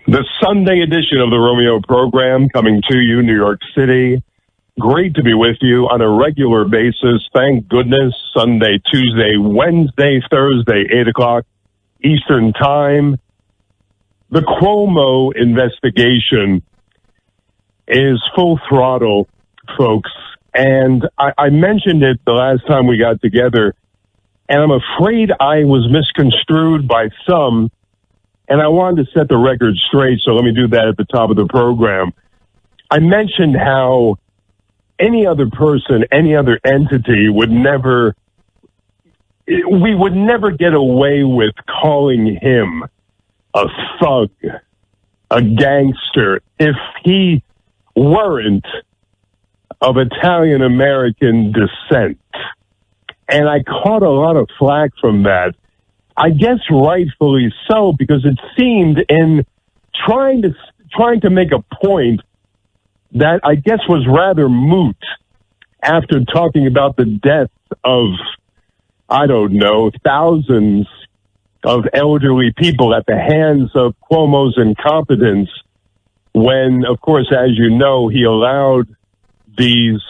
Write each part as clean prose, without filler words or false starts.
The Sunday edition of the Romeo program coming to you, New York City. Great to be with you on a regular basis. Thank goodness. Sunday, Tuesday, Wednesday, Thursday, 8 o'clock Eastern Time. The Cuomo investigation is full throttle, folks. And I mentioned it the last time we got together, and I'm afraid I was misconstrued by some. And I wanted to set the record straight, so let me do that at the top of the program. I mentioned how any other person, any other entity we would never get away with calling him a thug, a gangster, if he weren't of Italian-American descent. And I caught a lot of flack from that. I guess rightfully so, because it seemed in trying to make a point that I guess was rather moot after talking about the death of, I don't know, thousands of elderly people at the hands of Cuomo's incompetence when, of course, as you know, he allowed these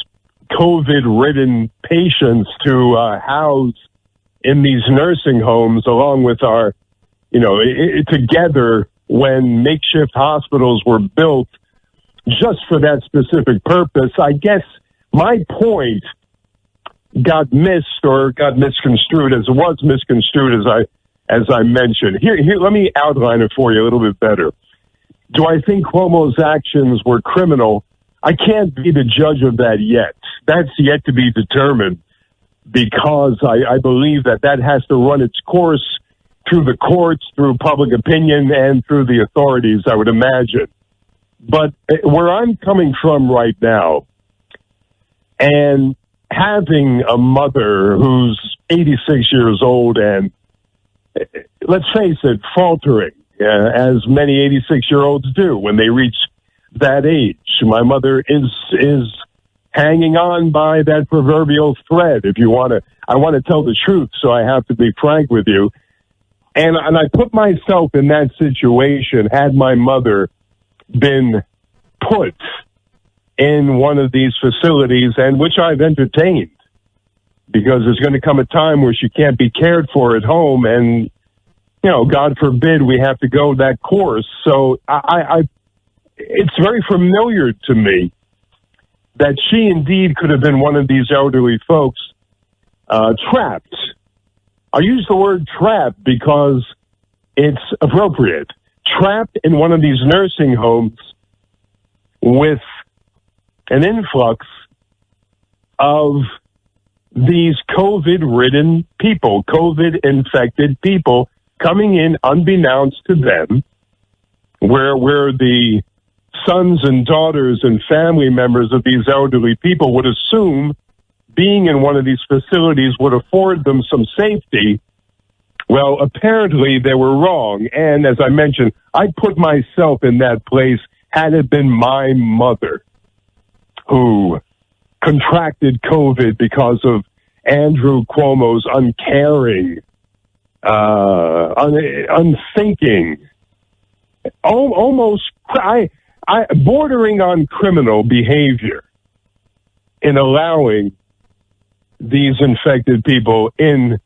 COVID-ridden patients to house in these nursing homes, along with our, together when makeshift hospitals were built just for that specific purpose. I guess my point got missed or got misconstrued, as it was misconstrued, as I mentioned. Here, let me outline it for you a little bit better. Do I think Cuomo's actions were criminal? I can't be the judge of that yet. That's yet to be determined, because I believe that has to run its course through the courts, through public opinion, and through the authorities, I would imagine. But where I'm coming from right now, and having a mother who's 86 years old and, let's face it, faltering, as many 86-year-olds do when they reach that age. My mother is hanging on by that proverbial thread, if you want to. I want to tell the truth, so I have to be frank with you. And I put myself in that situation had my mother been put in one of these facilities, and which I've entertained, because there's going to come a time where she can't be cared for at home, and, God forbid we have to go that course. So it's very familiar to me that she indeed could have been one of these elderly folks trapped. I use the word trapped because it's appropriate. Trapped in one of these nursing homes with an influx of these COVID-ridden people, COVID-infected people coming in unbeknownst to them, where the sons and daughters and family members of these elderly people would assume being in one of these facilities would afford them some safety. Well, apparently they were wrong. And as I mentioned, I put myself in that place had it been my mother who contracted COVID because of Andrew Cuomo's uncaring, unthinking, almost bordering on criminal behavior in allowing these infected people in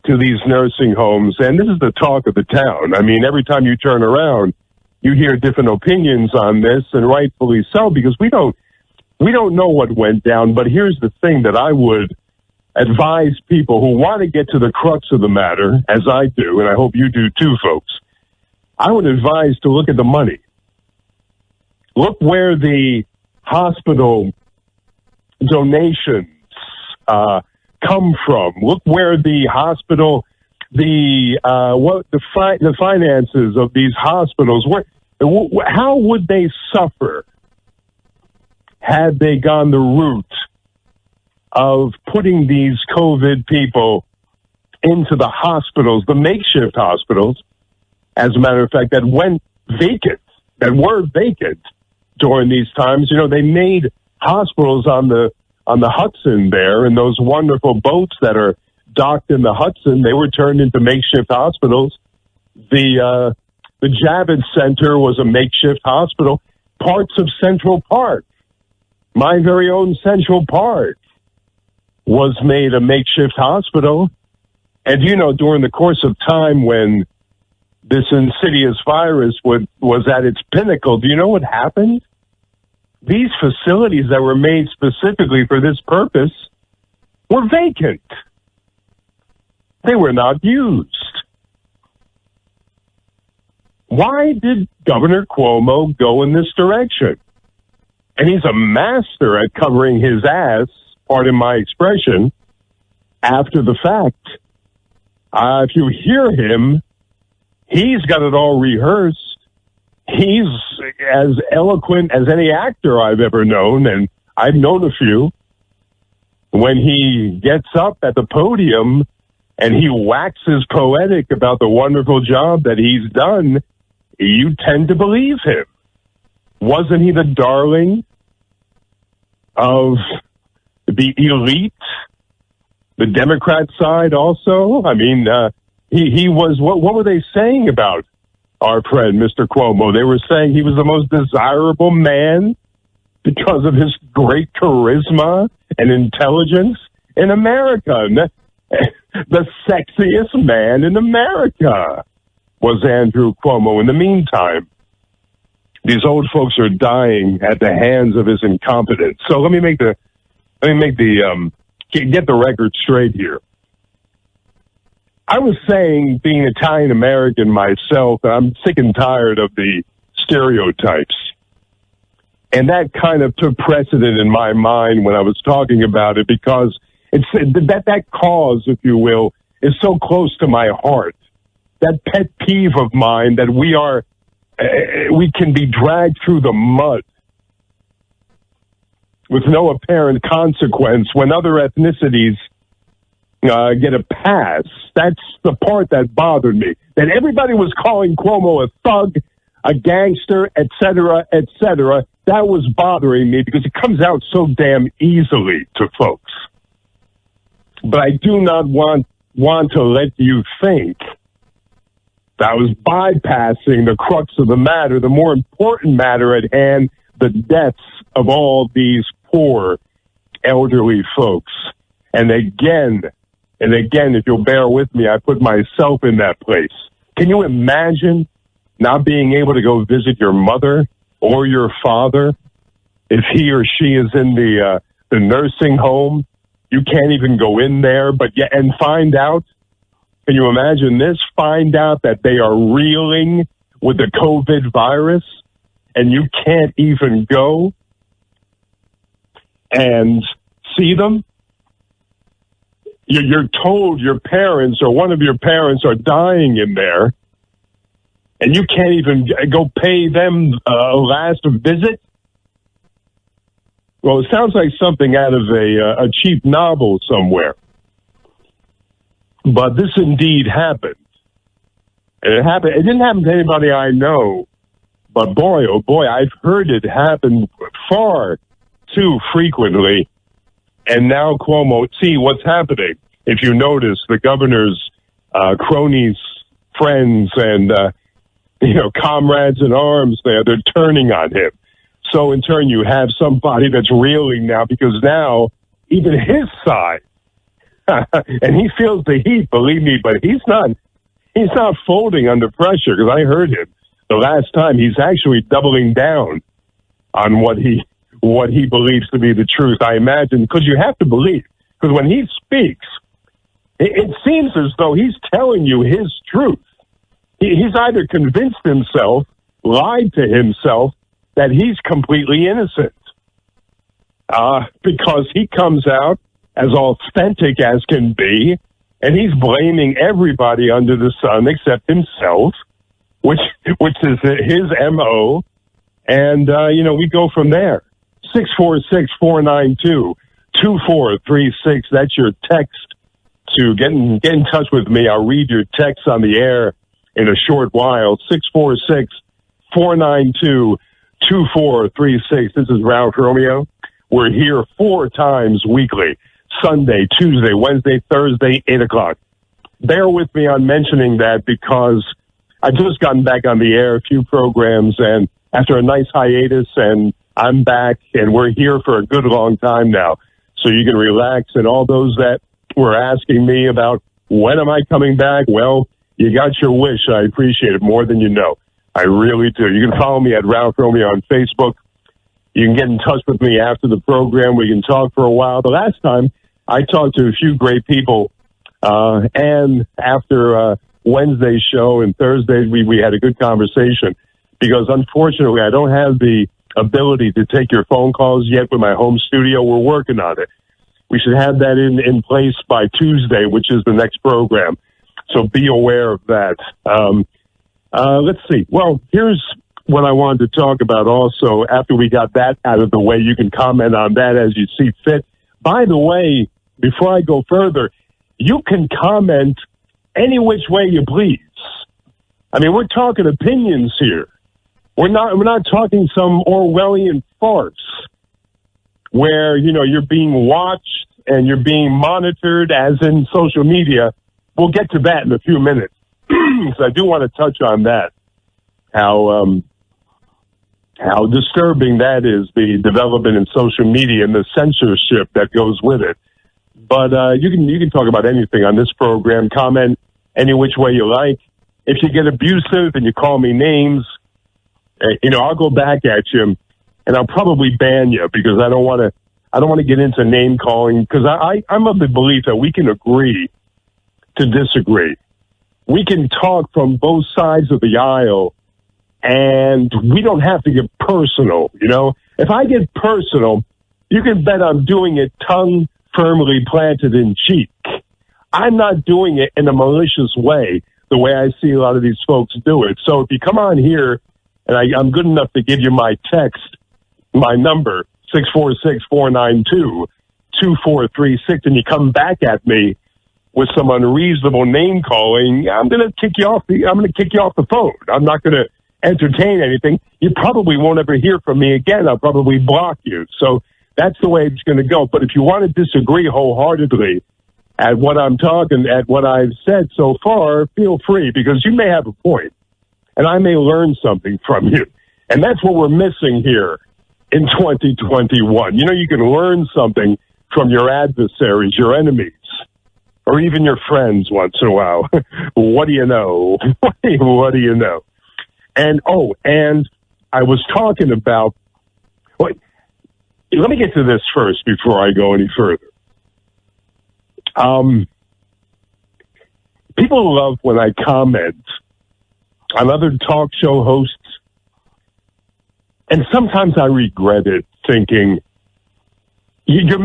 to these nursing homes. And this is the talk of the town. I mean, every time you turn around, you hear different opinions on this, and rightfully so, because we don't know what went down. But here's the thing that I would advise people who want to get to the crux of the matter, as I do, and I hope you do too, folks. I would advise to look at the money. Look where the hospital donations come from. Look where the hospital, the finances of these hospitals. How would they suffer had they gone the route of putting these COVID people into the hospitals, the makeshift hospitals, as a matter of fact, that went vacant, that were vacant during these times. You know, they made hospitals on the Hudson there, and those wonderful boats that are docked in the Hudson, they were turned into makeshift hospitals. The The Javits Center was a makeshift hospital. Parts of Central Park, my very own Central Park, was made a makeshift hospital. And, during the course of time when this insidious virus was at its pinnacle, do you know what happened? These facilities that were made specifically for this purpose were vacant. They were not used. Why did Governor Cuomo go in this direction? And he's a master at covering his ass, pardon my expression, after the fact. If you hear him, he's got it all rehearsed. He's as eloquent as any actor I've ever known, and I've known a few. When he gets up at the podium and he waxes poetic about the wonderful job that he's done, you tend to believe him. Wasn't he the darling of the elite, the Democrat side also? I mean, he was, what were they saying about our friend, Mr. Cuomo? They were saying he was the most desirable man because of his great charisma and intelligence in America. The sexiest man in America was Andrew Cuomo. In the meantime, these old folks are dying at the hands of his incompetence. So let me get the record straight here. I was saying, being Italian American myself, that I'm sick and tired of the stereotypes. And that kind of took precedent in my mind when I was talking about it, because it's that cause, if you will, is so close to my heart. That pet peeve of mine that we can be dragged through the mud with no apparent consequence when other ethnicities get a pass. That's the part that bothered me. That everybody was calling Cuomo a thug, a gangster, etc., etc. That was bothering me because it comes out so damn easily to folks. But I do not want to let you think that I was bypassing the crux of the matter, the more important matter at hand, the deaths of all these poor elderly folks. And again, if you'll bear with me, I put myself in that place. Can you imagine not being able to go visit your mother or your father if he or she is in the nursing home? You can't even go in there, and find out. Can you imagine this? Find out that they are reeling with the COVID virus, and you can't even go and see them. You're told your parents or one of your parents are dying in there, and you can't even go pay them a last visit. Well, it sounds like something out of a cheap novel somewhere. But this indeed happened. And it didn't happen to anybody I know. But boy, oh boy, I've heard it happen far too frequently. And now Cuomo, see what's happening. If you notice, the governor's cronies, friends, and comrades in arms they're turning on him. So in turn, you have somebody that's reeling now because now even his side, and he feels the heat, believe me, but he's not folding under pressure, because I heard him the last time. He's actually doubling down on what he believes to be the truth. I imagine, because you have to believe, because when he speaks, it seems as though he's telling you his truth. He's either convinced himself, lied to himself, that he's completely innocent, because he comes out as authentic as can be, and he's blaming everybody under the sun except himself, which is his MO, and we go from there. 646-492-2436. That's your text to get in touch with me. I'll read your text on the air in a short while. 646-492-2436. This is Romeo. We're here 4 times weekly: Sunday, Tuesday, Wednesday, Thursday, 8 o'clock. Bear with me on mentioning that, because I've just gotten back on the air, a few programs, and after a nice hiatus, and I'm back, and we're here for a good long time now. So you can relax, and all those that were asking me about when am I coming back, well, you got your wish. I appreciate it more than you know. I really do. You can follow me at Ralph Romeo on Facebook. You can get in touch with me after the program. We can talk for a while. The last time I talked to a few great people, and after Wednesday's show and Thursday, we had a good conversation because unfortunately I don't have the ability to take your phone calls yet with my home studio. We're working on it. We should have that in place by Tuesday, which is the next program. So be aware of that. Let's see. Well, here's what I wanted to talk about also. After we got that out of the way, you can comment on that as you see fit. By the way, before I go further, you can comment any which way you please. I mean, we're talking opinions here. We're not talking some Orwellian farce where, you know, you're being watched and you're being monitored as in social media. We'll get to that in a few minutes. So I do want to touch on that. How disturbing that is, the development in social media and the censorship that goes with it. But you can talk about anything on this program, comment any which way you like. If you get abusive and you call me names, I'll go back at you and I'll probably ban you because I don't want to get into name calling because I'm of the belief that we can agree to disagree. We can talk from both sides of the aisle and we don't have to get personal. You know, if I get personal, you can bet I'm doing it tongue firmly planted in cheek. I'm not doing it in a malicious way, the way I see a lot of these folks do it. So if you come on here, and I'm good enough to give you my text, my number, 646-492-2436, and you come back at me with some unreasonable name calling, I'm going to kick you off the phone. I'm not going to entertain anything. You probably won't ever hear from me again. I'll probably block you. So that's the way it's going to go. But if you want to disagree wholeheartedly at what I'm talking, at what I've said so far, feel free, because you may have a point, and I may learn something from you. And that's what we're missing here in 2021. You know, you can learn something from your adversaries, your enemies, or even your friends once in a while. What do you know? What do you know? And I was talking about, let me get to this first before I go any further. People love when I comment on other talk show hosts, and sometimes I regret it, thinking, you're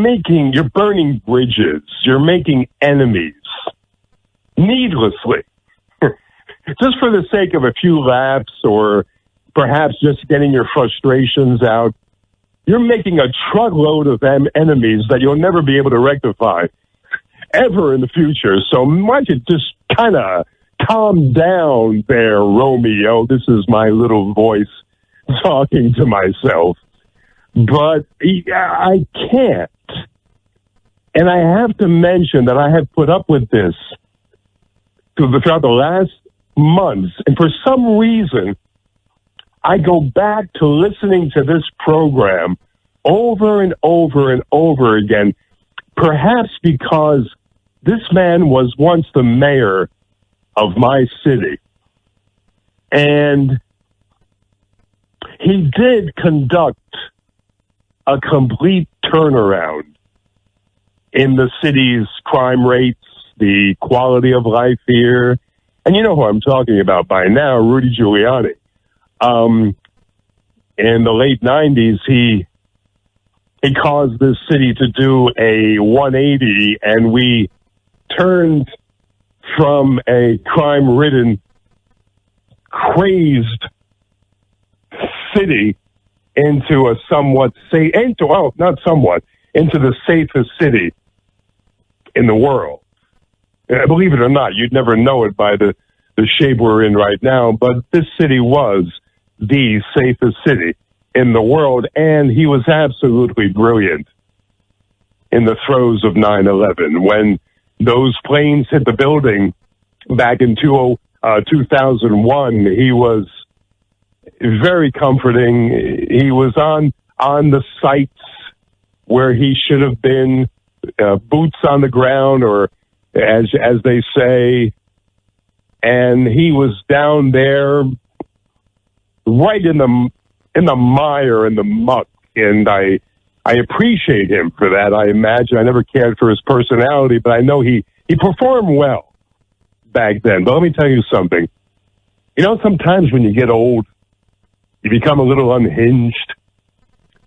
burning bridges, you're making enemies, needlessly, just for the sake of a few laughs, or perhaps just getting your frustrations out. You're making a truckload of enemies that you'll never be able to rectify ever in the future. So why don't you just kind of calm down there, Romeo? This is my little voice talking to myself. But I can't. And I have to mention that I have put up with this throughout the last months. And for some reason, I go back to listening to this program over and over and over again, perhaps because this man was once the mayor of my city. And he did conduct a complete turnaround in the city's crime rates, the quality of life here. And you know who I'm talking about by now, Rudy Giuliani. In the late 90s, he caused this city to do a 180, and we turned from a crime-ridden, crazed city into a into the safest city in the world. Believe it or not, you'd never know it by the shape we're in right now, but this city was the safest city in the world, and he was absolutely brilliant in the throes of 9/11 when those planes hit the building back in 2001. He was very comforting. He was on the sites where he should have been, boots on the ground, or as they say, and he was down there right in the mire, in the muck, and I appreciate him for that. I imagine I never cared for his personality, but I know he performed well back then. But let me tell you something. You know, sometimes when you get old, you become a little unhinged.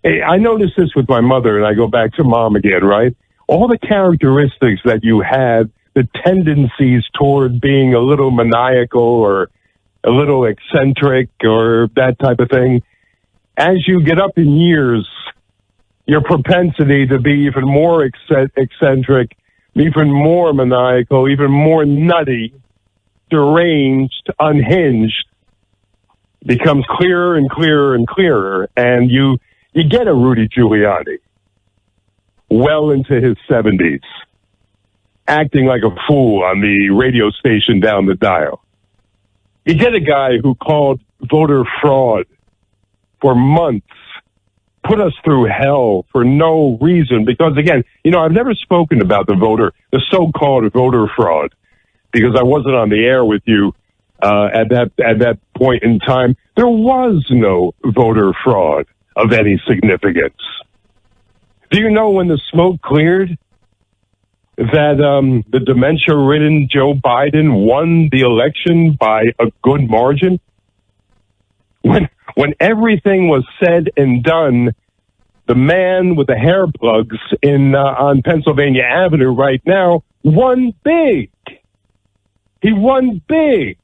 Hey, I noticed this with my mother, and I go back to Mom again, right? All the characteristics that you had, the tendencies toward being a little maniacal or a little eccentric or that type of thing, as you get up in years, your propensity to be even more eccentric, even more maniacal, even more nutty, deranged, unhinged, becomes clearer and clearer and clearer, and you get a Rudy Giuliani well into his 70s, acting like a fool on the radio station down the dial. You get a guy who called voter fraud for months, put us through hell for no reason, because, again, you know, I've never spoken about the so-called voter fraud, because I wasn't on the air with you at that point in time. There was no voter fraud of any significance. Do you know when the smoke cleared that the dementia-ridden Joe Biden won the election by a good margin? When everything was said and done, the man with the hair plugs on Pennsylvania Avenue right now won big. He won big.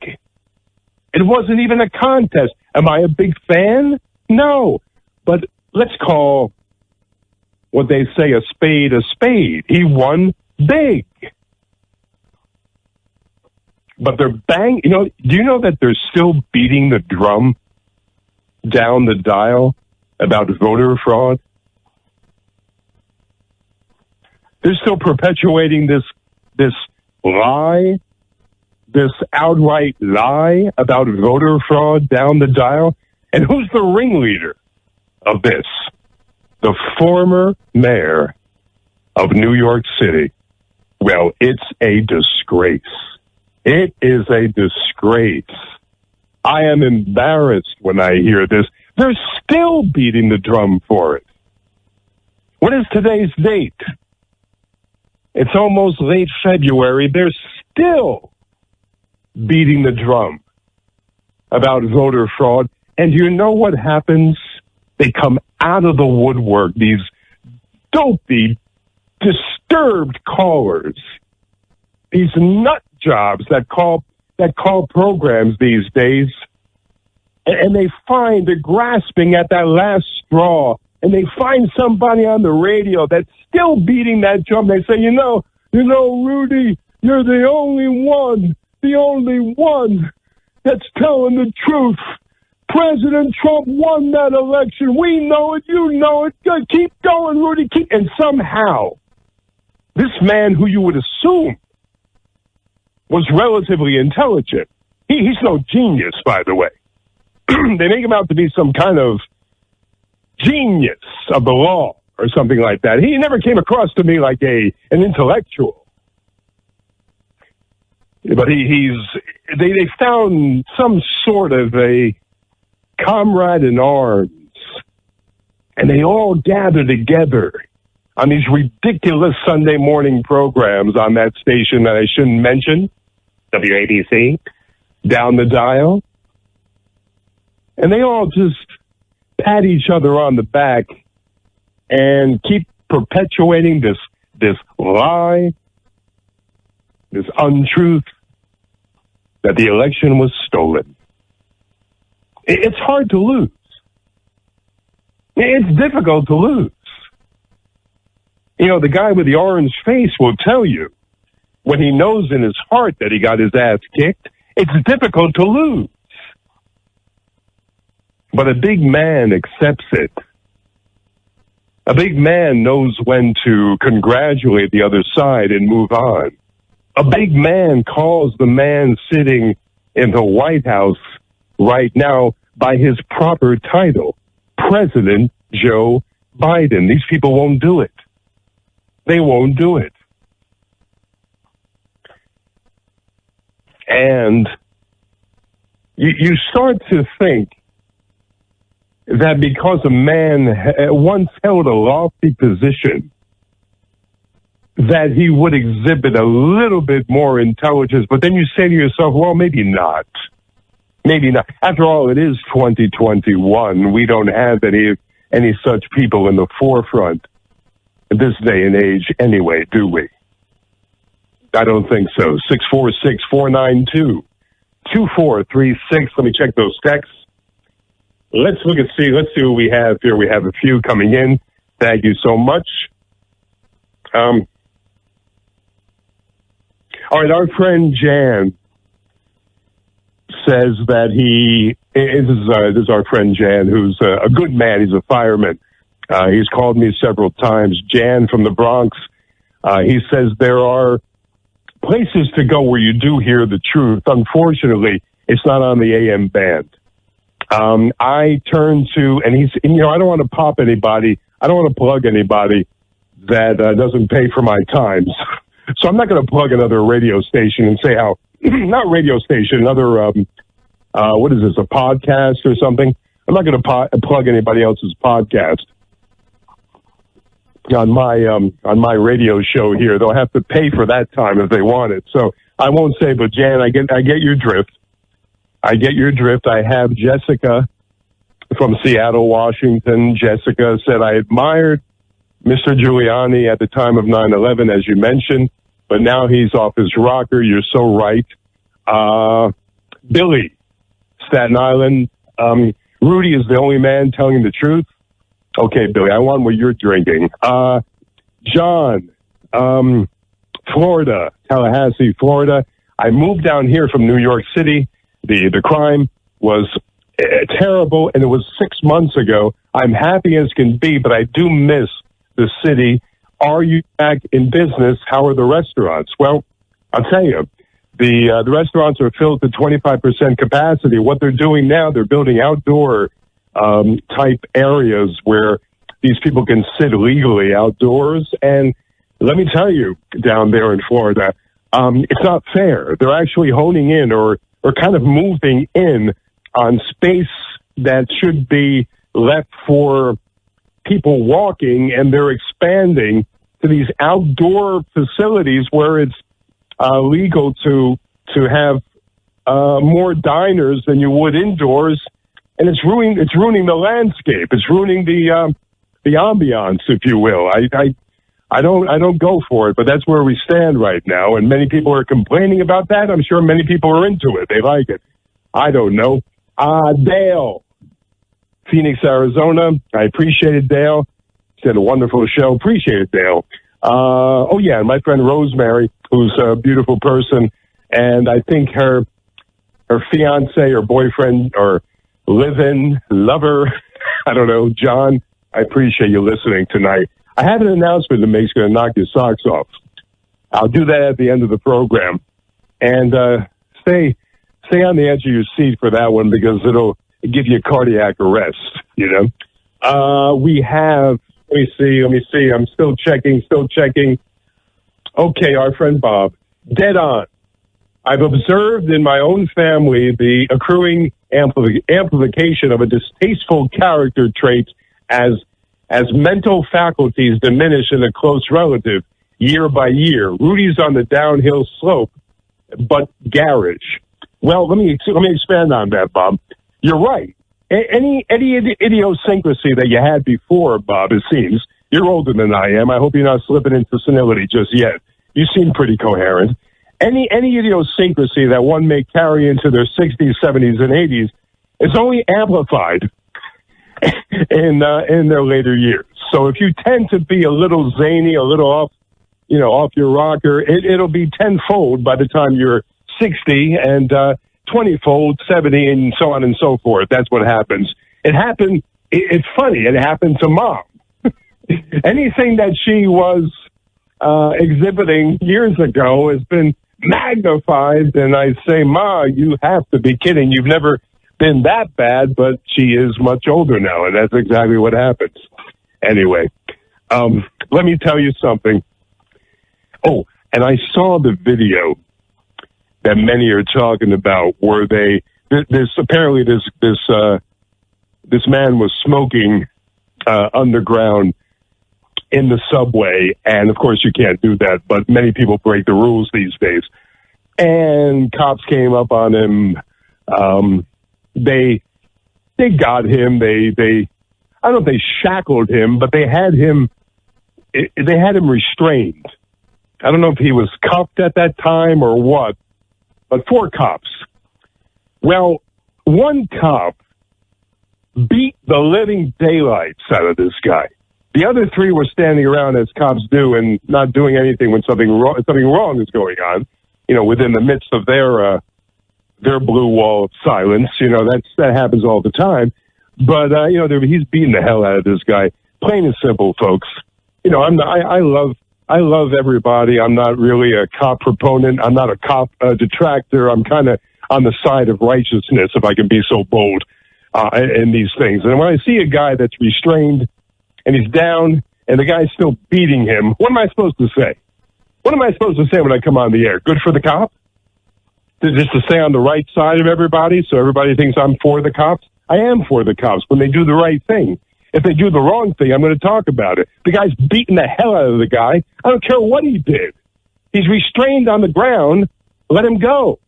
It wasn't even a contest. Am I a big fan? No. But let's call what they say a spade a spade. He won big. But they're do you know that they're still beating the drum down the dial about voter fraud? They're still perpetuating this lie, this outright lie about voter fraud down the dial. And who's the ringleader of this? The former mayor of New York City. Well, it's a disgrace. It is a disgrace. I am embarrassed when I hear this. They're still beating the drum for it. What is today's date? It's almost late February. They're still beating the drum about voter fraud. And you know what happens? They come out of the woodwork, these dopey, disturbed callers, these nut jobs that call programs these days, and they're grasping at that last straw, and they find somebody on the radio that's still beating that drum. They say, you know, Rudy, you're the only one that's telling the truth. President Trump won that election. We know it. You know it. Keep going, Rudy. And somehow, this man who you would assume was relatively intelligent, he's no genius, by the way. They make him out to be some kind of genius of the law or something like that. He never came across to me like an intellectual. But they found some sort of a comrade in arms, and they all gather together on these ridiculous Sunday morning programs on that station that I shouldn't mention, WABC, down the dial, and they all just pat each other on the back and keep perpetuating this lie, this untruth that the election was stolen. It's hard to lose. It's difficult to lose. You know, the guy with the orange face will tell you when he knows in his heart that he got his ass kicked, it's difficult to lose. But a big man accepts it. A big man knows when to congratulate the other side and move on. A big man calls the man sitting in the White House right now by his proper title, President Joe Biden. These people won't do it. They won't do it. And you start to think that because a man once held a lofty position, that he would exhibit a little bit more intelligence. But then you say to yourself, well, maybe not. Maybe not. After all, it is 2021. We don't have any such people in the forefront in this day and age anyway, do we? I don't think so. 646-492-2436. Let me check those texts. Let's see what we have here. We have a few coming in. Thank you so much. All right, our friend Jan says that this is our friend Jan, who's a good man. He's a fireman. He's called me several times. Jan from the Bronx. He says there are places to go where you do hear the truth. Unfortunately, it's not on the AM band. I turn to, and I don't want to pop anybody. I don't want to plug anybody that doesn't pay for my time. So I'm not going to plug another radio station and say how, not radio station, another, what is this, a podcast or something? I'm not going to plug anybody else's podcast on my radio show here. They'll have to pay for that time if they want it. So I won't say, but Jan, I get your drift. I get your drift. I have Jessica from Seattle, Washington. Jessica said, I admired Mr. Giuliani at the time of 9/11, as you mentioned, but now he's off his rocker. You're so right. Billy, Staten Island. Rudy is the only man telling the truth. Okay, Billy, I want what you're drinking. John, Florida, Tallahassee, Florida. I moved down here from New York City. The crime was terrible, and it was 6 months ago. I'm happy as can be, but I do miss the city. Are you back in business? How are the restaurants? Well, I'll tell you, the restaurants are filled to 25% capacity. What they're doing now, they're building outdoor type areas where these people can sit legally outdoors. And let me tell you, down there in Florida, it's not fair. They're actually honing in or kind of moving in on space that should be left for people walking, and they're expanding to these outdoor facilities where it's legal to have more diners than you would indoors, and it's ruining the landscape. It's ruining the ambiance, if you will. I don't go for it, but that's where we stand right now, and many people are complaining about that. I'm sure many people are into it. They like it. I don't know. Dale, Phoenix, Arizona. I appreciate it, Dale. She had a wonderful show. Appreciate it, Dale. Oh, yeah, my friend Rosemary, who's a beautiful person, and I think her fiance or boyfriend or live-in lover, I don't know, John, I appreciate you listening tonight. I have an announcement to make that's going to knock your socks off. I'll do that at the end of the program. And stay on the edge of your seat for that one, because it'll give you cardiac arrest, you know. We have, let me see. I'm still checking. Okay, our friend Bob. Dead on. I've observed in my own family the accruing amplification of a distasteful character trait as mental faculties diminish in a close relative year by year. Rudy's on the downhill slope, but garish. Well, let me expand on that, Bob. You're right. Any idiosyncrasy that you had before, Bob, it seems, you're older than I am. I hope you're not slipping into senility just yet. You seem pretty coherent. Any idiosyncrasy that one may carry into their 60s, 70s, and 80s is only amplified in their later years. So if you tend to be a little zany, a little off your rocker, it'll be tenfold by the time you're 60 and 20-fold, 70, and so on and so forth. That's what happens. It's funny. It happened to Mom. Anything that she was exhibiting years ago has been magnified, and I say, Ma, you have to be kidding. You've never been that bad, but she is much older now, and that's exactly what happens. Anyway, let me tell you something. Oh, and I saw the video that many are talking about where this man was smoking underground in the subway, and of course you can't do that, but many people break the rules these days. And cops came up on him. They got him. They I don't know if they shackled him, but they had him restrained. I don't know if he was cuffed at that time or what, but 4 cops. Well, one cop beat the living daylights out of this guy. The other 3 were standing around as cops do and not doing anything when something wrong is going on, within the midst of their blue wall of silence. That happens all the time. But, he's beating the hell out of this guy. Plain and simple, folks. I love everybody. I'm not really a cop proponent. I'm not a cop detractor. I'm kind of on the side of righteousness, if I can be so bold, in these things. And when I see a guy that's restrained and he's down and the guy's still beating him, what am I supposed to say? What am I supposed to say when I come on the air? Good for the cop? Just to stay on the right side of everybody so everybody thinks I'm for the cops? I am for the cops when they do the right thing. If they do the wrong thing, I'm going to talk about it. The guy's beating the hell out of the guy. I don't care what he did. He's restrained on the ground. Let him go.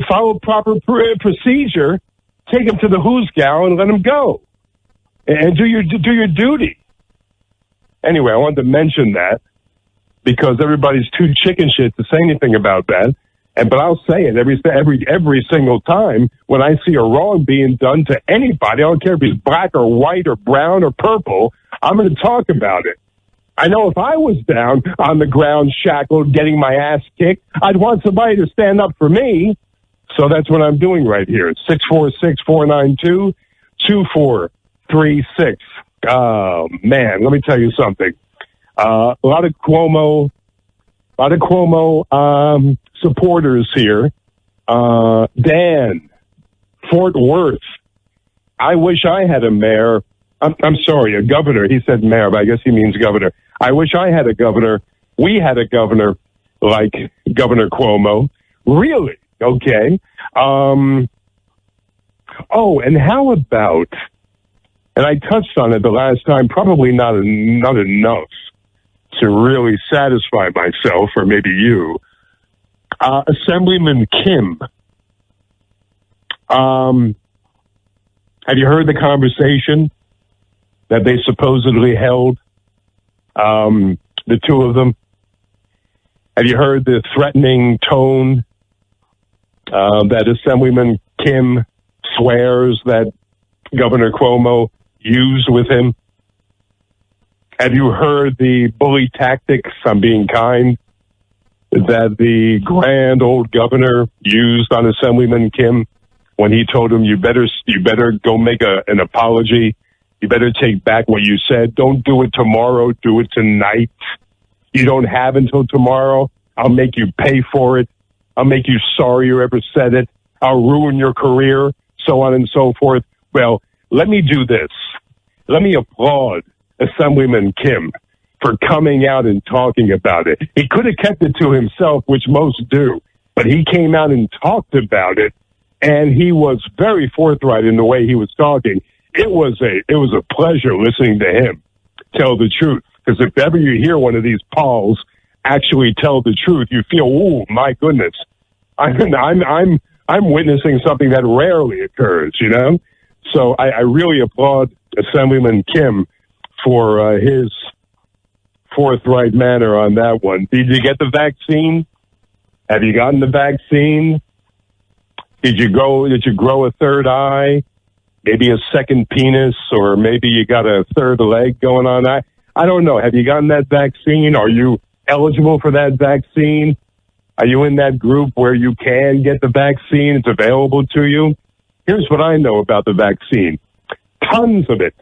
Follow proper procedure. Take him to the hoosgow and let him go. And do your duty. Anyway, I wanted to mention that because everybody's too chicken shit to say anything about that. But I'll say it every single time when I see a wrong being done to anybody. I don't care if he's black or white or brown or purple. I'm going to talk about it. I know if I was down on the ground, shackled, getting my ass kicked, I'd want somebody to stand up for me. So that's what I'm doing right here. It's 646-492-2436. Oh, man, let me tell you something. A lot of Cuomo supporters here. Dan, Fort Worth. I wish I had a mayor. I'm sorry, a governor. He said mayor, but I guess he means governor. I wish I had a governor. We had a governor like Governor Cuomo. Really? Okay. And how about, and I touched on it the last time, probably not enough to really satisfy myself or maybe you. Assemblyman Kim. Have you heard the conversation that they supposedly held? The 2 of them. Have you heard the threatening tone that Assemblyman Kim swears that Governor Cuomo used with him? Have you heard the bully tactics, I'm being kind, that the grand old governor used on Assemblyman Kim when he told him, you better go make an apology. You better take back what you said. Don't do it tomorrow. Do it tonight. You don't have until tomorrow. I'll make you pay for it. I'll make you sorry you ever said it. I'll ruin your career, so on and so forth. Well, let me do this. Let me applaud Assemblyman Kim for coming out and talking about it. He could have kept it to himself, which most do, but he came out and talked about it, and he was very forthright in the way he was talking. It was a pleasure listening to him tell the truth, because if ever you hear one of these Pauls actually tell the truth, you feel, oh my goodness, I'm witnessing something that rarely occurs, So I really applaud Assemblyman Kim for his forthright manner on that one. Did you get the vaccine? Have you gotten the vaccine? Did you grow a third eye? Maybe a second penis, or maybe you got a third leg going on. I don't know. Have you gotten that vaccine? Are you eligible for that vaccine? Are you in that group where you can get the vaccine? It's available to you. Here's what I know about the vaccine. Tons of it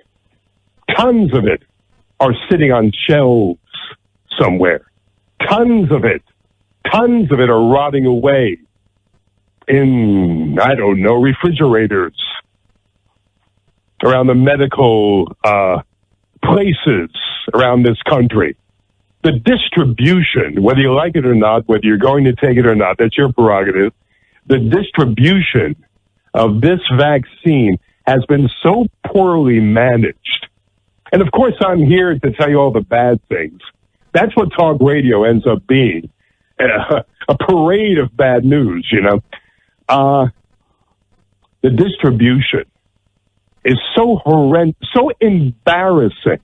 are sitting on shelves somewhere. Tons of it Tons of it are rotting away in, I don't know, refrigerators around the medical places around this country. The distribution, whether you like it or not, whether you're going to take it or not, that's your prerogative. The distribution of this vaccine has been so poorly managed. And of course, I'm here to tell you all the bad things. That's what talk radio ends up being. A parade of bad news, you know. The distribution is so horrendous, so embarrassing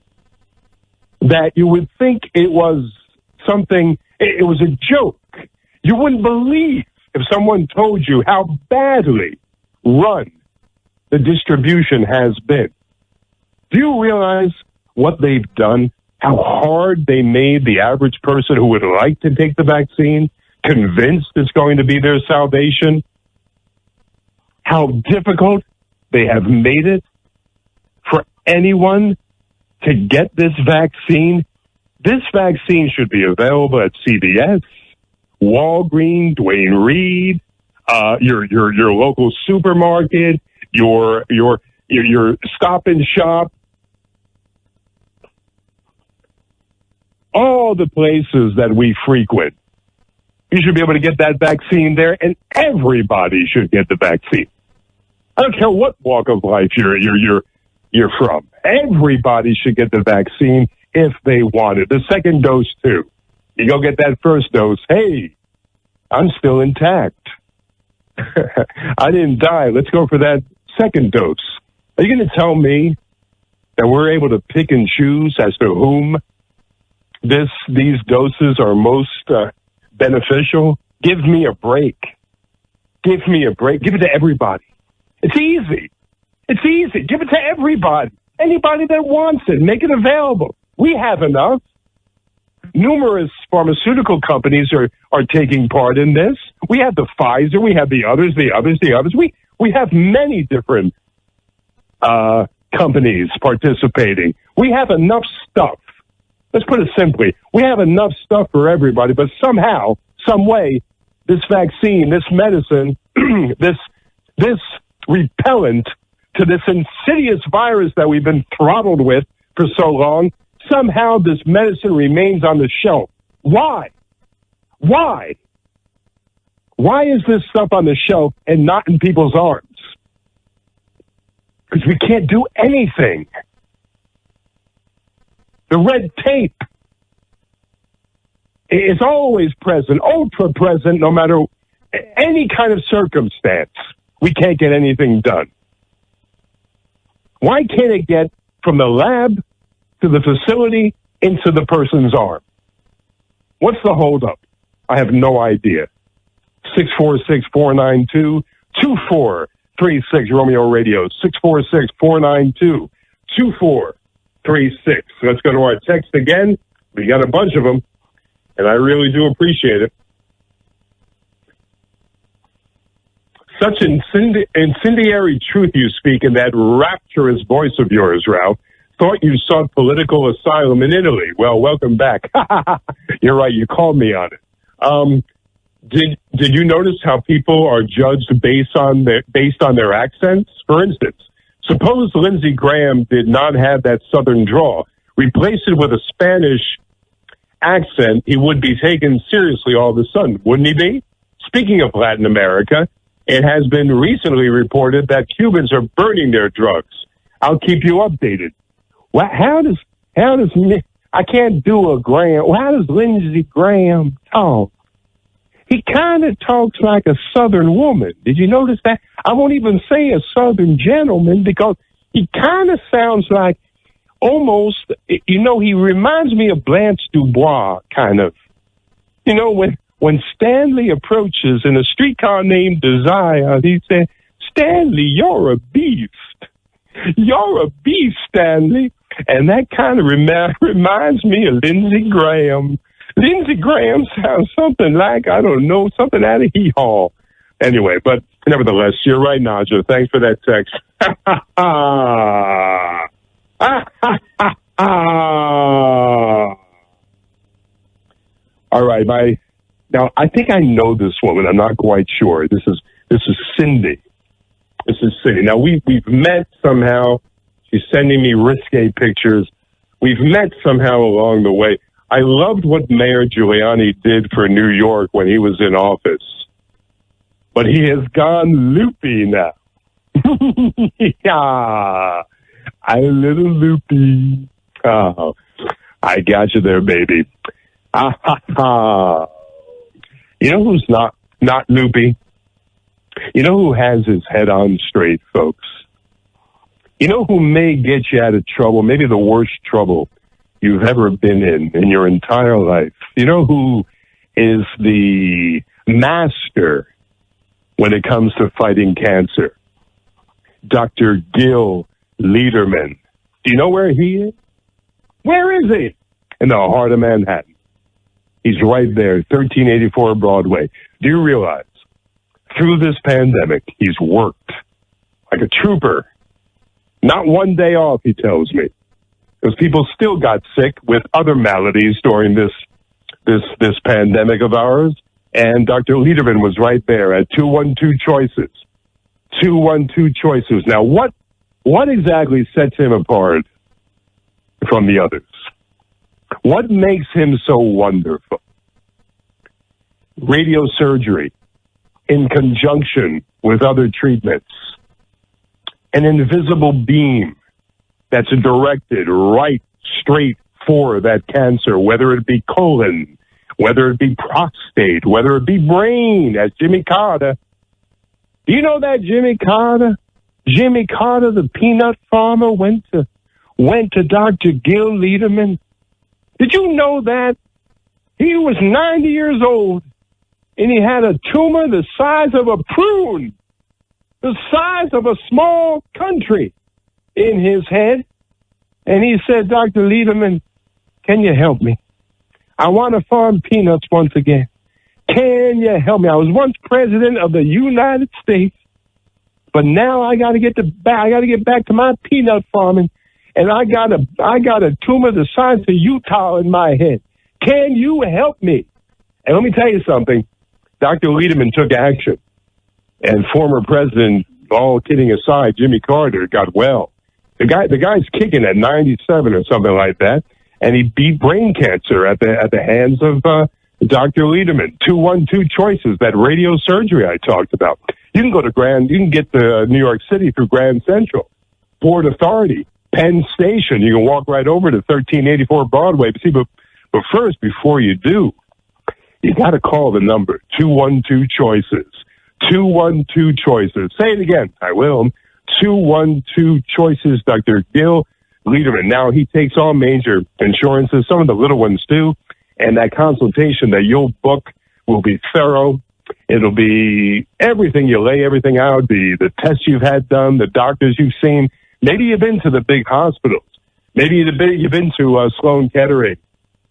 that you would think it was something, it was a joke. You wouldn't believe if someone told you how badly run the distribution has been. Do you realize what they've done? How hard they made the average person who would like to take the vaccine, convinced it's going to be their salvation? How difficult they have made it for anyone to get this vaccine. This vaccine should be available at CVS, Walgreens, Duane Reade, your local supermarket, your Stop and Shop, all the places that we frequent. You should be able to get that vaccine there, and everybody should get the vaccine. I don't care what walk of life you're from. Everybody should get the vaccine if they want it. The second dose, too. You go get that first dose. Hey, I'm still intact. I didn't die. Let's go for that second dose. Are you going to tell me that we're able to pick and choose as to whom these doses are most beneficial? Give me a break. Give me a break. Give it to everybody. It's easy. It's easy. Give it to everybody. Anybody that wants it. Make it available. We have enough. Numerous pharmaceutical companies are taking part in this. We have the Pfizer. We have the others. We have many different companies participating. We have enough stuff. Let's put it simply. We have enough stuff for everybody, but somehow, some way, this vaccine, this medicine, this repellent to this insidious virus that we've been throttled with for so long, somehow this medicine remains on the shelf. Why? Why? Why is this stuff on the shelf and not in people's arms? Because we can't do anything. The red tape is always present, ultra present, no matter any kind of circumstance. We can't get anything done. Why can't it get from the lab to the facility into the person's arm? What's the holdup? I have no idea. 646-492-2436, Romeo Radio, 646-492-2436. Let's go to our text again. We got a bunch of them, and I really do appreciate it. Such incendiary truth you speak in that rapturous voice of yours, Ralph. Thought you sought political asylum in Italy. Well, welcome back. You're right. You called me on it. Did you notice how people are judged based on their accents? For instance, suppose Lindsey Graham did not have that Southern drawl. Replace it with a Spanish accent, he would be taken seriously all of a sudden, wouldn't he be? Speaking of Latin America, it has been recently reported that Cubans are burning their drugs. I'll keep you updated. Well, how does I can't do a Graham. Well, how does Lindsey Graham talk? He kind of talks like a Southern woman. Did you notice that? I won't even say a Southern gentleman because he kind of sounds like almost, he reminds me of Blanche Dubois, kind of. When Stanley approaches in a streetcar named Desire, he said, Stanley, you're a beast. You're a beast, Stanley. And that kind of reminds me of Lindsey Graham. Lindsey Graham sounds something like, I don't know, something out of Hee-Haw. Anyway, but nevertheless, you're right, Naja. Thanks for that text. All right, Now, I think I know this woman. I'm not quite sure. This is Cindy. This is Cindy. Now, we've met somehow. She's sending me risque pictures. We've met somehow along the way. I loved what Mayor Giuliani did for New York when he was in office. But he has gone loopy now. Yeah, I'm a little loopy. Oh, I got you there, baby. Ah, ha, ha. You know who's not loopy? You know who has his head on straight, folks? You know who may get you out of trouble, maybe the worst trouble you've ever been in your entire life? You know who is the master when it comes to fighting cancer? Dr. Gil Lederman. Do you know where he is? Where is he? In the heart of Manhattan. He's right there, 1384 Broadway. Do you realize, through this pandemic, he's worked like a trooper. Not one day off, he tells me. Because people still got sick with other maladies during this pandemic of ours. And Dr. Lederman was right there at 212 Choices. 212 Choices. Now, what exactly sets him apart from the others? What makes him so wonderful? Radiosurgery in conjunction with other treatments. An invisible beam that's directed right straight for that cancer, whether it be colon, whether it be prostate, whether it be brain, as Jimmy Carter. Do you know that Jimmy Carter? Jimmy Carter, the peanut farmer, went to Dr. Gil Lederman. Did you know that? He was 90 years old, and he had a tumor the size of a prune, the size of a small country in his head. And he said, Dr. Lederman, can you help me? I want to farm peanuts once again. Can you help me? I was once president of the United States, but now I got to get back to my peanut farming. And I got a tumor the size of Utah in my head. Can you help me? And let me tell you something. Dr. Lederman took action. And former president, all kidding aside, Jimmy Carter got well. The guy's kicking at 97 or something like that. And he beat brain cancer at the hands of Dr. Lederman. 212 Choices, that radiosurgery I talked about. You can get to New York City through Grand Central, Port Authority, Penn Station. You can walk right over to 1384 Broadway. But first, before you do, you got to call the number 212 Choices. 212 Choices. Say it again. I will. 212 Choices. Dr. Gil Lederman. Now he takes all major insurances, some of the little ones too, and that consultation that you'll book will be thorough. It'll be everything. You lay everything out, the tests you've had done, the doctors you've seen. Maybe you've been to the big hospitals. Maybe you've been to Sloan Kettering,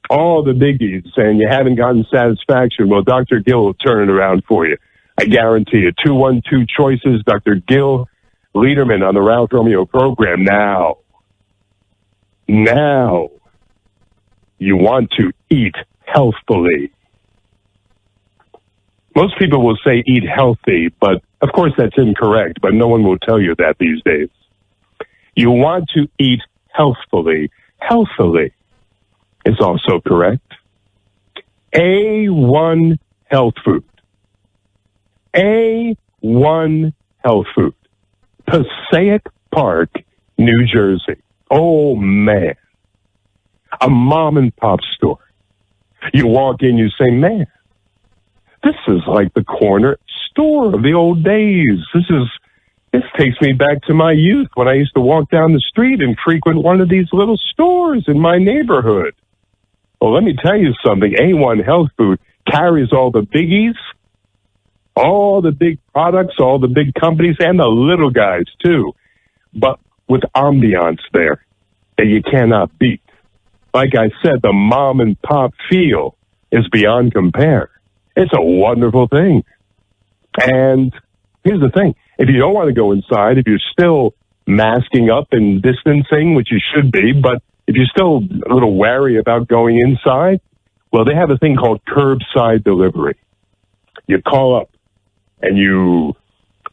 all the biggies, and you haven't gotten satisfaction. Well, Dr. Gil will turn it around for you. I guarantee you. 212 Choices, Dr. Gil Lederman on the Ralph Romeo program. Now, you want to eat healthfully. Most people will say eat healthy, but of course that's incorrect, but no one will tell you that these days. You want to eat healthfully. Healthily is also correct. A1 health food. A1 health food. Passaic Park, New Jersey. Oh, man. A mom and pop store. You walk in, you say, man, this is like the corner store of the old days. This takes me back to my youth when I used to walk down the street and frequent one of these little stores in my neighborhood. Well, let me tell you something. A1 Health Food carries all the biggies, all the big products, all the big companies, and the little guys, too. But with ambiance there that you cannot beat. Like I said, the mom and pop feel is beyond compare. It's a wonderful thing. And here's the thing. If you don't want to go inside, if you're still masking up and distancing, which you should be, but if you're still a little wary about going inside, Well, they have a thing called curbside delivery. You call up and you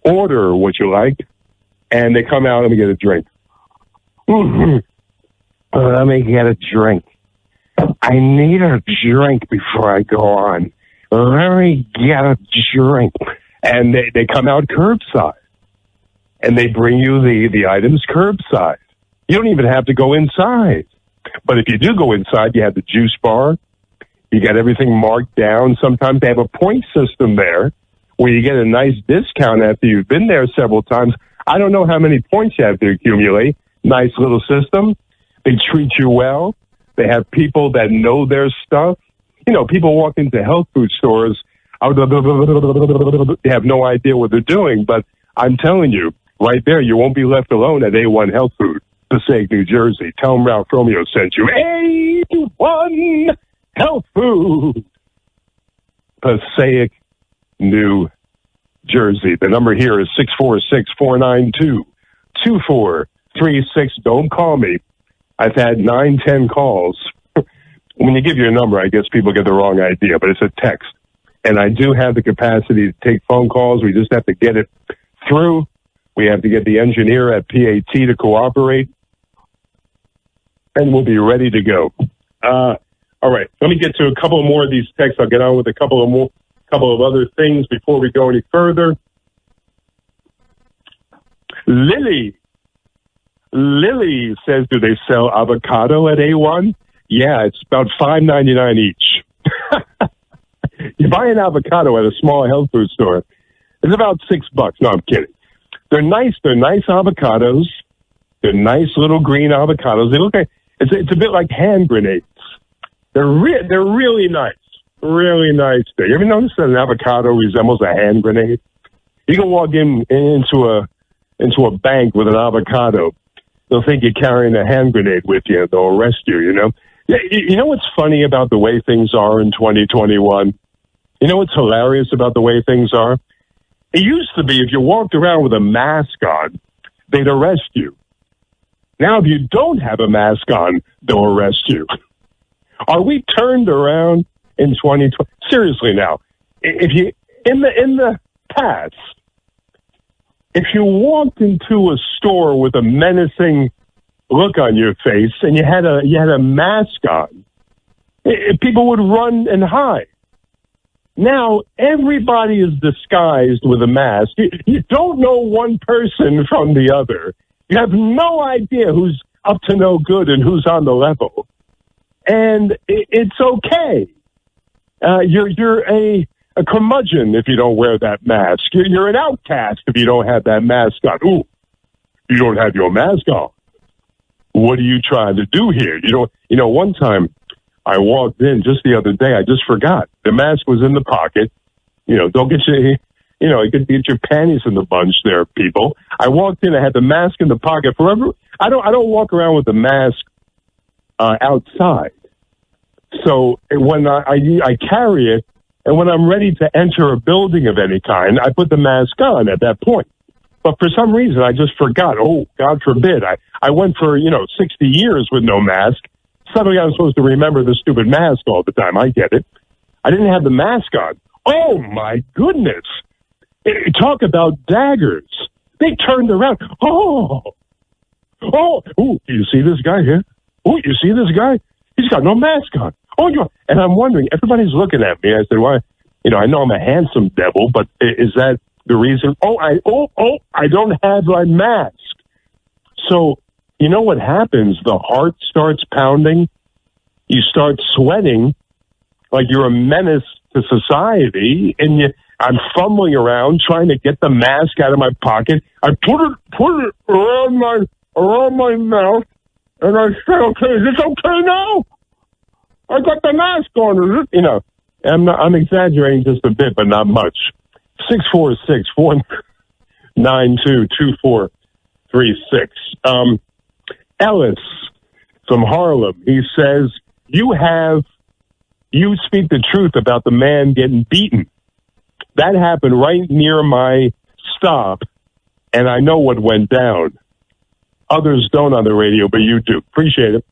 order what you like, and they come out, let me get a drink. Let me get a drink. I need a drink before I go on. Let me get a drink. And they come out curbside. And they bring you the items curbside. You don't even have to go inside. But if you do go inside, you have the juice bar. You got everything marked down. Sometimes they have a point system there where you get a nice discount after you've been there several times. I don't know how many points you have to accumulate. Nice little system. They treat you well. They have people that know their stuff. You know, people walk into health food stores. They have no idea what they're doing. But I'm telling you, right there, you won't be left alone at A1 Health Food, Passaic, New Jersey. Tell them Ralph Romeo sent you. A1 Health Food, Passaic, New Jersey. The number here is 646-492-2436. Don't call me. I've had 9-10 calls. When you give your number, I guess people get the wrong idea, but it's a text. And I do have the capacity to take phone calls. We just have to get it through. We have to get the engineer at PAT to cooperate. And we'll be ready to go. All right. Let me get to a couple more of these texts. I'll get on with a couple of other things before we go any further. Lily says, do they sell avocado at A1? Yeah, it's about $5.99 each. You buy an avocado at a small health food store, it's about $6. No, I'm kidding. They're nice avocados. They're nice little green avocados. They look like it's a bit like hand grenades. They're really nice. Really nice. You ever notice that an avocado resembles a hand grenade? You can walk into a bank with an avocado. They'll think you're carrying a hand grenade with you. They'll arrest you, you know? Yeah, you know what's funny about the way things are in 2021? You know what's hilarious about the way things are? It used to be if you walked around with a mask on, they'd arrest you. Now, if you don't have a mask on, they'll arrest you. Are we turned around in 2020? Seriously now, if you, in the past, if you walked into a store with a menacing look on your face and you had a mask on, people would run and hide. Now everybody is disguised with a mask. You don't know one person from the other. You have no idea who's up to no good and who's on the level. And it's okay. You're a curmudgeon if you don't wear that mask. You're an outcast if you don't have that mask on. Ooh, you don't have your mask on. What are you trying to do here? You know, one time I walked in just the other day. I just forgot. The mask was in the pocket. You know, don't get you could get your panties in the bunch there, people. I walked in. I had the mask in the pocket forever. I don't walk around with the mask outside. So when I carry it, and when I'm ready to enter a building of any kind, I put the mask on at that point. But for some reason, I just forgot. Oh, God forbid. I went for, 60 years with no mask. Suddenly I'm supposed to remember the stupid mask all the time. I get it. I didn't have the mask on. Oh, my goodness. Talk about daggers. They turned around. Oh, do you see this guy here? Oh, you see this guy? He's got no mask on. Oh, and I'm wondering, everybody's looking at me. I said, why? I know I'm a handsome devil, but is that the reason? I don't have my mask. So, you know what happens? The heart starts pounding. You start sweating like you're a menace to society, and I'm fumbling around trying to get the mask out of my pocket. I put it around my mouth, and I say, okay, is this okay now? I got the mask on, is it? I'm exaggerating just a bit, but not much. 646-492-2436. Ellis from Harlem, he says, you speak the truth about the man getting beaten. That happened right near my stop, and I know what went down. Others don't on the radio, but you do. Appreciate it.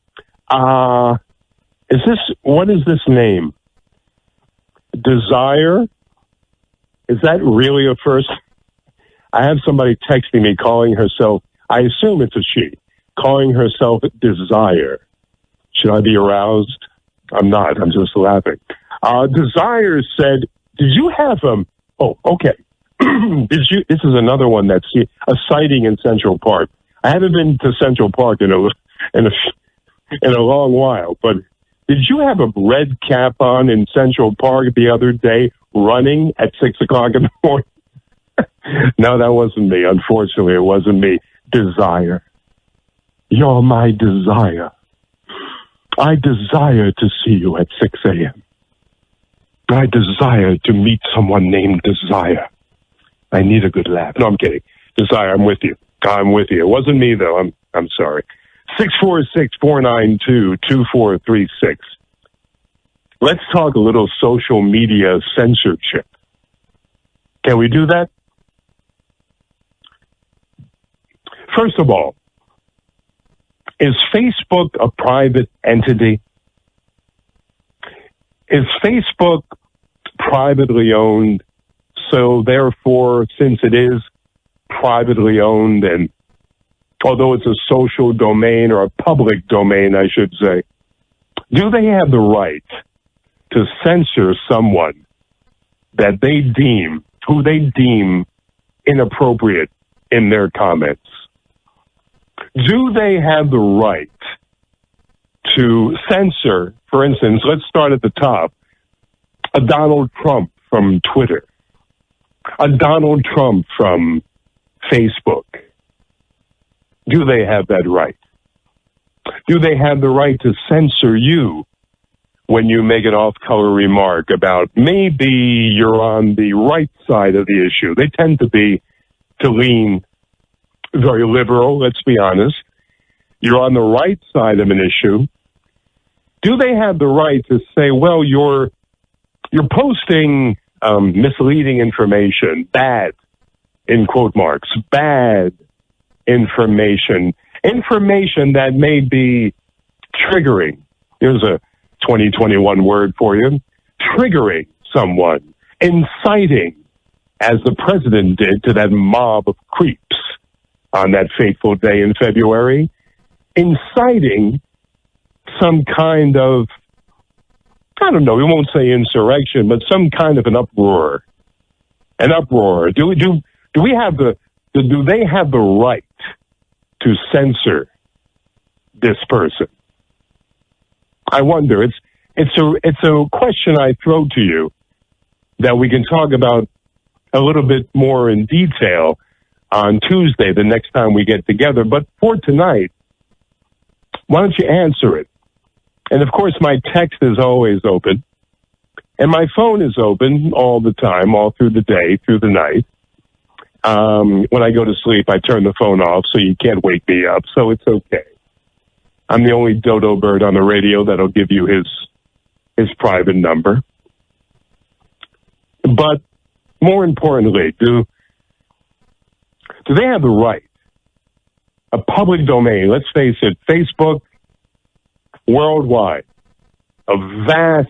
What is this name? Desire? Is that really a first? I have somebody texting me calling herself, I assume it's a she, calling herself Desire. Should I be aroused? I'm not. I'm just laughing. Desire said, did you have oh, okay. This is another one that's a sighting in Central Park. I haven't been to Central Park in a long while, but did you have a red cap on in Central Park the other day running at 6 o'clock in the morning? No, that wasn't me. Unfortunately, it wasn't me. Desire. You're my desire. I desire to see you at 6 a.m. I desire to meet someone named Desire. I need a good laugh. No, I'm kidding. Desire, I'm with you. I'm with you. It wasn't me, though. I'm sorry. 646-492-2436. Let's talk a little social media censorship. Can we do that? First of all, is Facebook a private entity? Is Facebook privately owned? So therefore, since it is privately owned, and although it's a social domain or a public domain, I should say, do they have the right to censor someone that who they deem inappropriate in their comments? Do they have the right to censor, for instance, let's start at the top, a Donald Trump from Twitter, a Donald Trump from Facebook? Do they have that right? Do they have the right to censor you when you make an off-color remark about maybe you're on the right side of the issue? They tend to lean very liberal, let's be honest. You're on the right side of an issue. Do they have the right to say, well, you're posting misleading information, bad, in quote marks, bad information that may be triggering. Here's a 2021 word for you. Triggering someone, inciting, as the president did to that mob of creeps on that fateful day in February, inciting some kind of, I don't know, we won't say insurrection, but some kind of an uproar. An uproar. Do they have the right to censor this person? I wonder. It's a question I throw to you that we can talk about a little bit more in detail on Tuesday, the next time we get together. But for tonight, why don't you answer it? And of course, my text is always open, and my phone is open all the time, all through the day, through the night. When I go to sleep, I turn the phone off so you can't wake me up, so it's okay. I'm the only dodo bird on the radio that'll give you his private number. But more importantly, do they have the right? A public domain, let's face it, Facebook, worldwide, a vast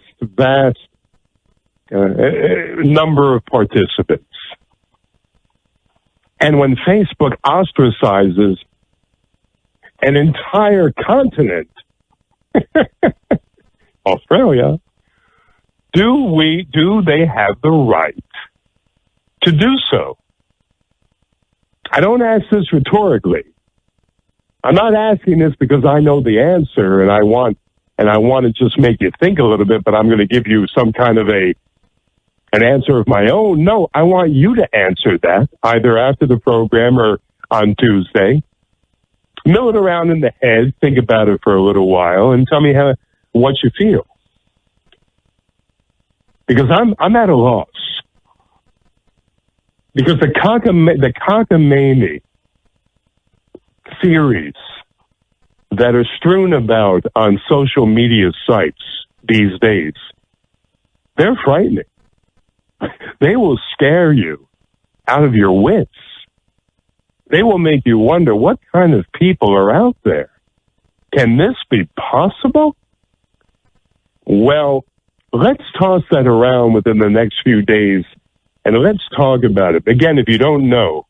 number of participants. And when Facebook ostracizes an entire continent, Australia, do they have the right to do so? I don't ask this rhetorically. I'm not asking this because I know the answer and I want to just make you think a little bit, but I'm going to give you some kind of an answer of my own. No, I want you to answer that either after the program or on Tuesday. Mill it around in the head, think about it for a little while, and tell me what you feel. Because I'm at a loss. Because the cockamamie theories that are strewn about on social media sites these days, they're frightening. They will scare you out of your wits. They will make you wonder what kind of people are out there. Can this be possible? Well, let's toss that around within the next few days, and let's talk about it. Again, if you don't know,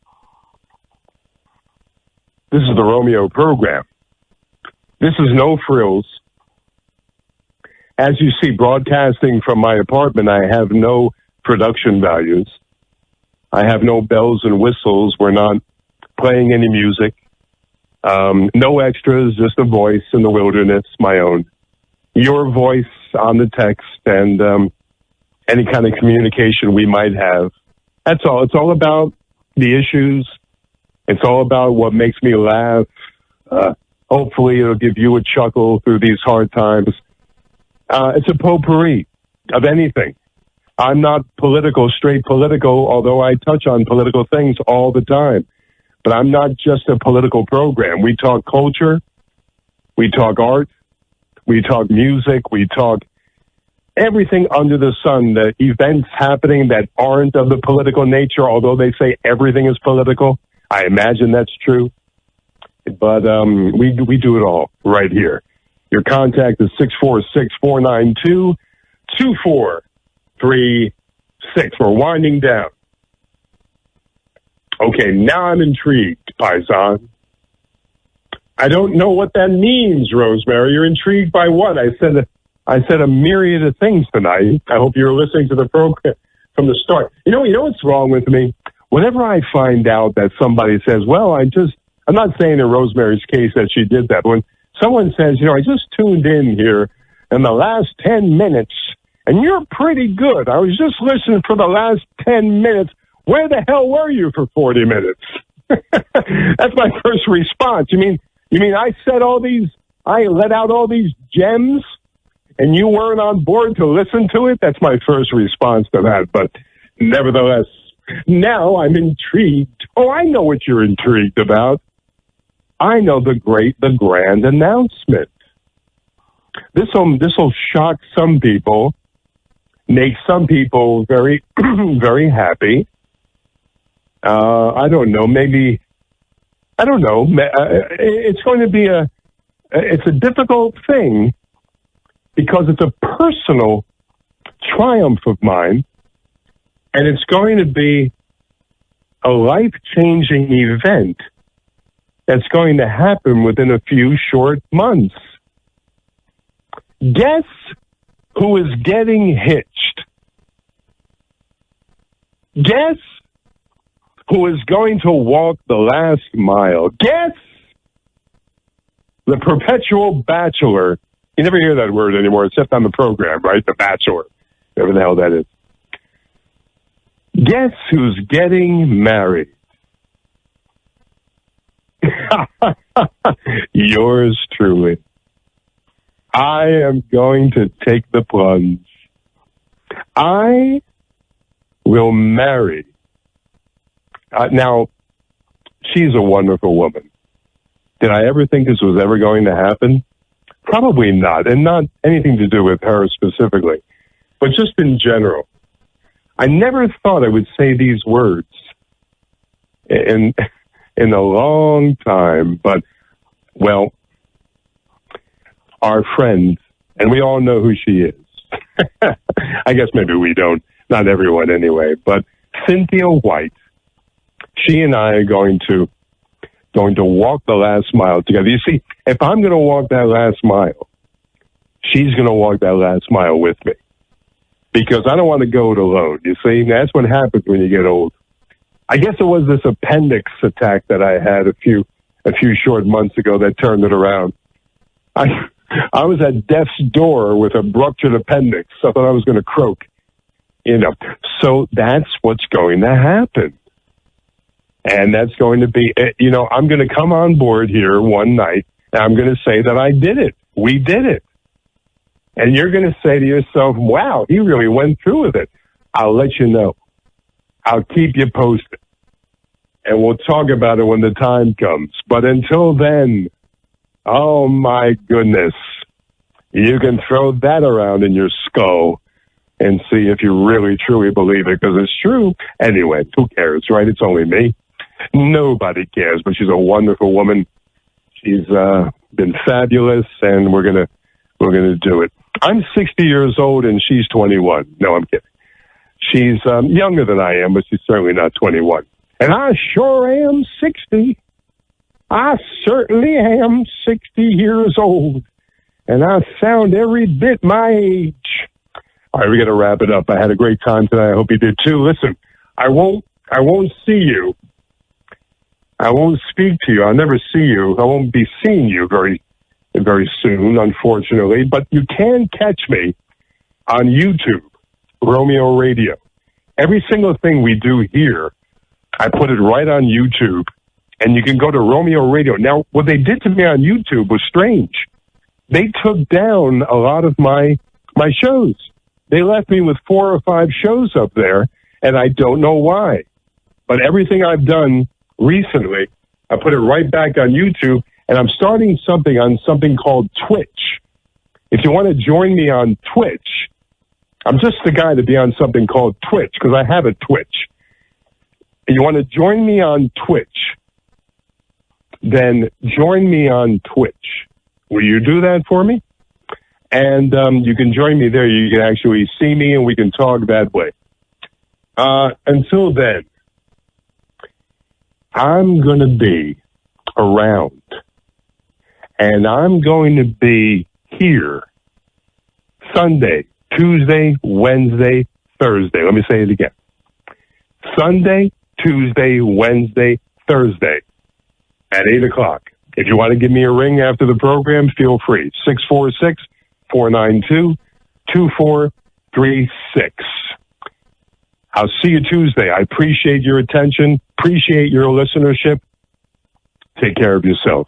this is the Romeo program. This is no frills. As you see, broadcasting from my apartment, I have no production values. I have no bells and whistles. We're not playing any music. No extras, just a voice in the wilderness, my own. Your voice on the text and any kind of communication we might have. That's all. It's all about the issues. It's all about what makes me laugh. Hopefully it'll give you a chuckle through these hard times. It's a potpourri of anything. I'm not straight political, although I touch on political things all the time. But I'm not just a political program. We talk culture. We talk art. We talk music. We talk everything under the sun, the events happening that aren't of the political nature, although they say everything is political. I imagine that's true. But we do it all right here. Your contact is 646-492-2436. We're winding down. Okay, now I'm intrigued, Paisan. I don't know what that means, Rosemary. You're intrigued by what? I said a myriad of things tonight. I hope you were listening to the program from the start. You know what's wrong with me? Whenever I find out that somebody says, well, I'm not saying in Rosemary's case that she did that. When someone says, I just tuned in here in the last 10 minutes, and you're pretty good. I was just listening for the last 10 minutes. Where the hell were you for 40 minutes? That's my first response. You mean I let out all these gems, and you weren't on board to listen to it? That's my first response to that. But nevertheless, now I'm intrigued. Oh, I know what you're intrigued about. I know the grand announcement. This'll shock some people, make some people very, very happy. I don't know. Maybe, I don't know. It's going to be it's a difficult thing because it's a personal triumph of mine, and it's going to be a life-changing event that's going to happen within a few short months. Guess who is getting hitched? Guess who is going to walk the last mile? Guess the perpetual bachelor. You never hear that word anymore except on the program, right? The bachelor. Whatever the hell that is. Guess who's getting married? Yours truly. I am going to take the plunge. I will marry. Now, she's a wonderful woman. Did I ever think this was ever going to happen? Probably not, and not anything to do with her specifically, but just in general. I never thought I would say these words in a long time, but, well, our friend, and we all know who she is. I guess maybe we don't, not everyone anyway, but Cynthia White, she and I are going to walk the last mile together. You see, if I'm going to walk that last mile, she's going to walk that last mile with me. Because I don't want to go it alone. You see, that's what happens when you get old. I guess it was this appendix attack that I had a few short months ago that turned it around. I was at death's door with a ruptured appendix. I thought I was going to croak. So that's what's going to happen. And that's going to be, I'm going to come on board here one night, and I'm going to say that I did it. We did it. And you're going to say to yourself, wow, he really went through with it. I'll let you know. I'll keep you posted. And we'll talk about it when the time comes. But until then, oh my goodness, you can throw that around in your skull and see if you really, truly believe it, because it's true. Anyway, who cares, right? It's only me. Nobody cares, but she's a wonderful woman. She's been fabulous, and we're We're going to do it. I'm 60 years old and she's 21. No, I'm kidding. She's younger than I am, but she's certainly not 21. And I sure am 60. I certainly am 60 years old. And I sound every bit my age. All right, we got to wrap it up. I had a great time tonight. I hope you did too. Listen, I won't see you. I won't speak to you. I'll never see you. I won't be seeing you very soon, unfortunately. But you can catch me on YouTube, Romeo Radio. Every single thing we do here, I put it right on YouTube. And you can go to Romeo Radio. Now, what they did to me on YouTube was strange. They took down a lot of my shows. They left me with 4 or 5 shows up there, and I don't know why. But everything I've done recently, I put it right back on YouTube, and I'm starting something on something called Twitch. If you want to join me on Twitch, I'm just the guy to be on something called Twitch, because I have a Twitch. If you want to join me on Twitch, then join me on Twitch. Will you do that for me? And you can join me there. You can actually see me, and we can talk that way. Until then, I'm going to be around, and I'm going to be here Sunday, Tuesday, Wednesday, Thursday. Let me say it again. Sunday, Tuesday, Wednesday, Thursday at 8 o'clock. If you want to give me a ring after the program, feel free. 646-492-2436. I'll see you Tuesday. I appreciate your attention, appreciate your listenership. Take care of yourself.